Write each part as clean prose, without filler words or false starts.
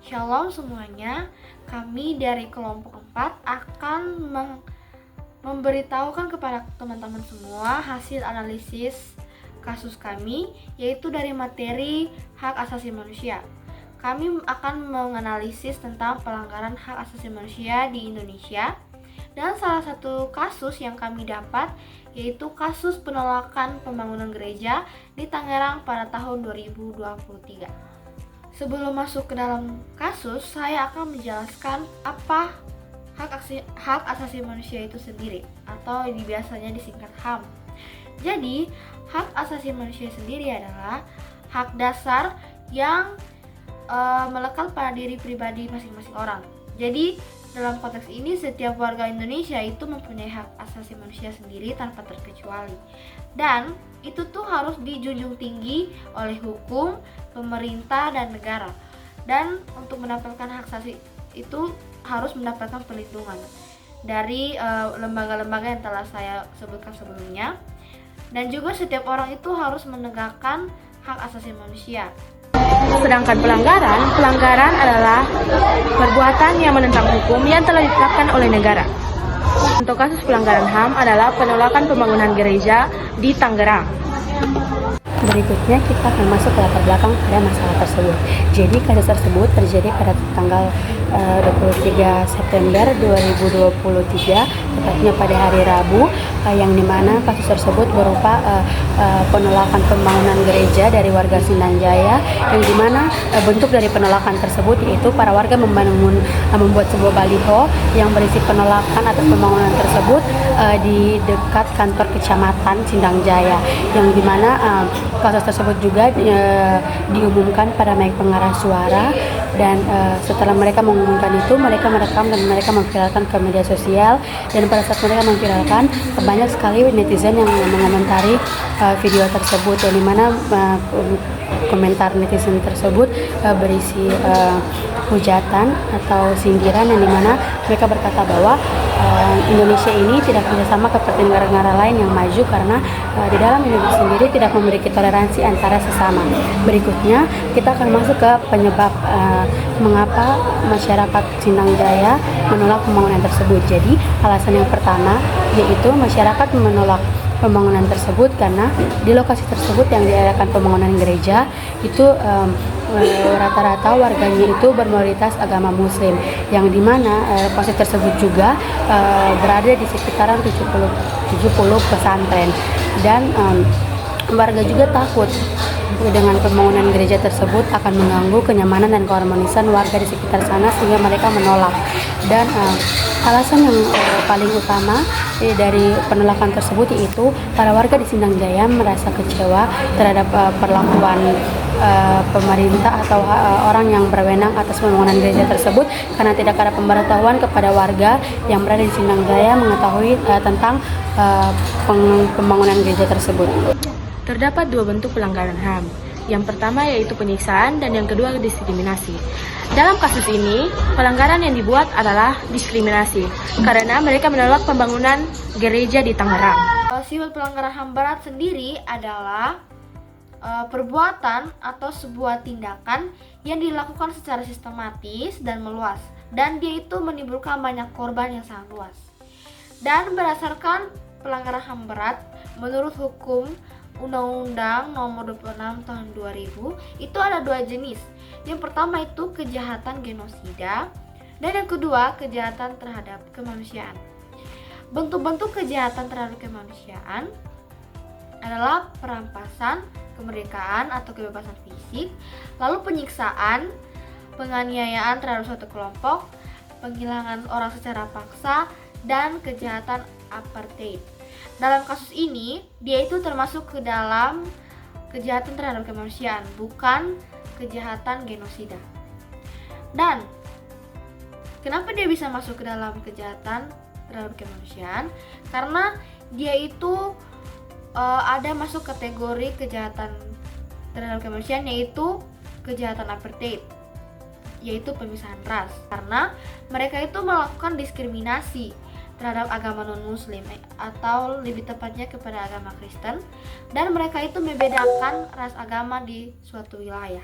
Shalom semuanya, kami dari kelompok 4 akan memberitahukan kepada teman-teman semua hasil analisis kasus kami, yaitu dari materi hak asasi manusia. Kami akan menganalisis tentang pelanggaran hak asasi manusia di Indonesia. Dan salah satu kasus yang kami dapat yaitu kasus penolakan pembangunan gereja di Tangerang pada tahun 2023. Sebelum masuk ke dalam kasus, saya akan menjelaskan apa hak asasi manusia itu sendiri, atau biasanya disingkat HAM. Jadi, hak asasi manusia sendiri adalah hak dasar yang melekat pada diri pribadi masing-masing orang. Jadi, dalam konteks ini, setiap warga Indonesia itu mempunyai hak asasi manusia sendiri tanpa terkecuali. Dan itu tuh harus dijunjung tinggi oleh hukum, pemerintah, dan negara. Dan untuk mendapatkan hak asasi itu harus mendapatkan perlindungan dari lembaga-lembaga yang telah saya sebutkan sebelumnya. Dan juga setiap orang itu harus menegakkan hak asasi manusia. Sedangkan pelanggaran adalah perbuatan yang menentang hukum yang telah ditetapkan oleh negara. Untuk kasus pelanggaran HAM adalah penolakan pembangunan gereja di Tangerang. Berikutnya kita akan masuk ke latar belakang pada masalah tersebut. Jadi kasus tersebut terjadi pada tanggal 23 September 2023, tepatnya pada hari Rabu, yang dimana kasus tersebut berupa penolakan pembangunan gereja dari warga Sindang Jaya, yang dimana bentuk dari penolakan tersebut yaitu para warga membuat sebuah baliho yang berisi penolakan atas pembangunan tersebut di dekat kantor kecamatan Sindang Jaya, yang dimana kasus tersebut juga diumumkan pada mic pengarah suara. Dan setelah mereka mengumumkan itu, mereka merekam dan mereka memviralkan ke media sosial. Dan pada saat mereka memviralkan, banyak sekali netizen yang mengomentari video tersebut, yang dimana komentar netizen tersebut berisi hujatan atau sindiran, yang dimana mereka berkata bahwa Indonesia ini tidak bisa sama seperti negara-negara lain yang maju karena di dalam Indonesia sendiri tidak memiliki toleransi antara sesama. Berikutnya kita akan masuk ke penyebab mengapa masyarakat Sindang Jaya menolak pembangunan tersebut. Jadi alasan yang pertama yaitu masyarakat menolak pembangunan tersebut karena di lokasi tersebut yang diadakan pembangunan gereja itu rata-rata warganya itu bermayoritas agama Muslim, yang dimana lokasi tersebut juga berada di sekitaran 70 pesantren. Dan warga juga takut dengan pembangunan gereja tersebut akan mengganggu kenyamanan dan keharmonisan warga di sekitar sana, sehingga mereka menolak. Dan alasan yang paling utama dari penolakan tersebut yaitu para warga di Sindang Jaya merasa kecewa terhadap perlakuan pemerintah atau orang yang berwenang atas pembangunan gereja tersebut, karena tidak ada pemberitahuan kepada warga yang berada di Sindang Jaya mengetahui tentang pembangunan gereja tersebut. Terdapat dua bentuk pelanggaran HAM. Yang pertama yaitu penyiksaan dan yang kedua diskriminasi. Dalam kasus ini, pelanggaran yang dibuat adalah diskriminasi karena mereka menolak pembangunan gereja di Tangerang. Sifat pelanggaran HAM berat sendiri adalah perbuatan atau sebuah tindakan yang dilakukan secara sistematis dan meluas, dan dia itu menimbulkan banyak korban yang sangat luas. Dan berdasarkan pelanggaran HAM berat, menurut hukum Undang-Undang Nomor 26 Tahun 2000 itu ada dua jenis. Yang pertama itu kejahatan genosida, dan yang kedua kejahatan terhadap kemanusiaan. Bentuk-bentuk kejahatan terhadap kemanusiaan adalah perampasan kemerdekaan atau kebebasan fisik, lalu penyiksaan, penganiayaan terhadap suatu kelompok, penghilangan orang secara paksa, dan kejahatan apartheid. Dalam kasus ini, dia itu termasuk ke dalam kejahatan terhadap kemanusiaan, bukan kejahatan genosida. Dan kenapa dia bisa masuk ke dalam kejahatan terhadap kemanusiaan? Karena dia itu ada masuk kategori kejahatan terhadap kemanusiaan, yaitu kejahatan apartheid, yaitu pemisahan ras. Karena mereka itu melakukan diskriminasi terhadap agama non-muslim atau lebih tepatnya kepada agama Kristen, dan mereka itu membedakan ras agama di suatu wilayah.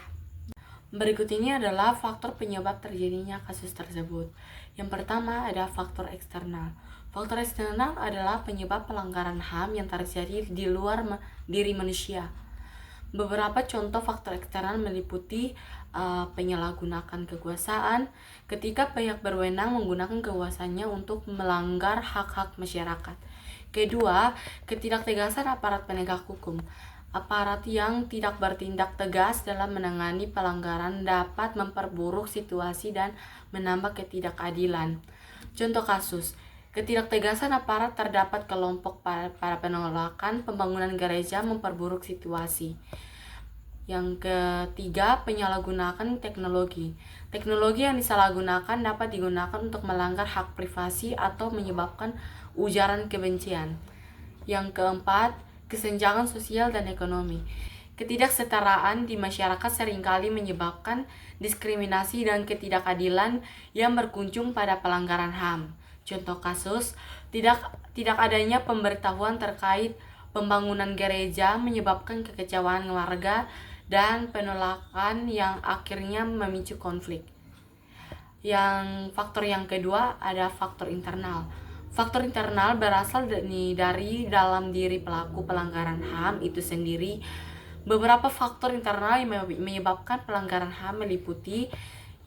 Berikut ini adalah faktor penyebab terjadinya kasus tersebut. Yang pertama ada faktor eksternal. Faktor eksternal adalah penyebab pelanggaran HAM yang terjadi di luar diri manusia. Beberapa contoh faktor eksternal meliputi penyalahgunaan kekuasaan ketika pihak berwenang menggunakan kekuasaannya untuk melanggar hak-hak masyarakat. Kedua, ketidaktegasan aparat penegak hukum. Aparat yang tidak bertindak tegas dalam menangani pelanggaran dapat memperburuk situasi dan menambah ketidakadilan. Contoh kasus, ketidaktegasan aparat terdapat kelompok para penolakan pembangunan gereja memperburuk situasi. Yang ketiga, penyalahgunaan teknologi. Teknologi yang disalahgunakan dapat digunakan untuk melanggar hak privasi atau menyebabkan ujaran kebencian. Yang keempat, kesenjangan sosial dan ekonomi. Ketidaksetaraan di masyarakat seringkali menyebabkan diskriminasi dan ketidakadilan yang berkunjung pada pelanggaran HAM. Contoh kasus, tidak adanya pemberitahuan terkait pembangunan gereja menyebabkan kekecewaan warga dan penolakan yang akhirnya memicu konflik. Yang faktor yang kedua ada faktor internal. Faktor internal berasal dari dalam diri pelaku pelanggaran HAM itu sendiri. Beberapa faktor internal yang menyebabkan pelanggaran HAM meliputi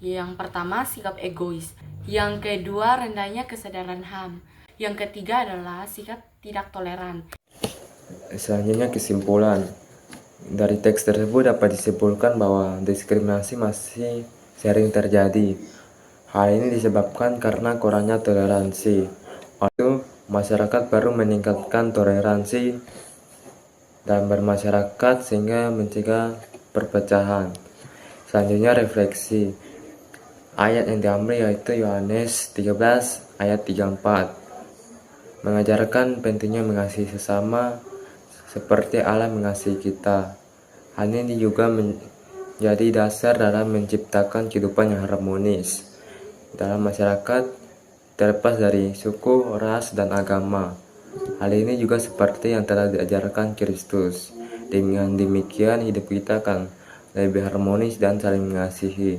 yang pertama sikap egois, yang kedua rendahnya kesadaran HAM, yang ketiga adalah sikap tidak toleran. Selanjutnya kesimpulan. Dari teks tersebut dapat disimpulkan bahwa diskriminasi masih sering terjadi. Hal ini disebabkan karena kurangnya toleransi. Waktu masyarakat baru meningkatkan toleransi dan bermasyarakat sehingga mencegah perpecahan. Selanjutnya refleksi. Ayat yang diambil yaitu Yohanes 13 ayat 34. Mengajarkan pentingnya mengasihi sesama seperti Allah mengasihi kita. Hal ini juga menjadi dasar dalam menciptakan kehidupan yang harmonis dalam masyarakat terlepas dari suku, ras, dan agama. Hal ini juga seperti yang telah diajarkan Kristus. Dengan demikian hidup kita akan lebih harmonis dan saling mengasihi.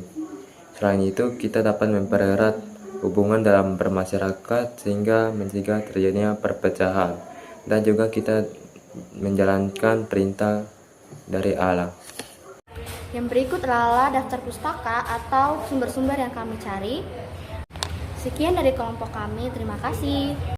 Selain itu, kita dapat mempererat hubungan dalam bermasyarakat sehingga mencegah terjadinya perpecahan. Dan juga kita menjalankan perintah dari Allah. Yang berikut adalah daftar pustaka atau sumber-sumber yang kami cari. Sekian dari kelompok kami, terima kasih.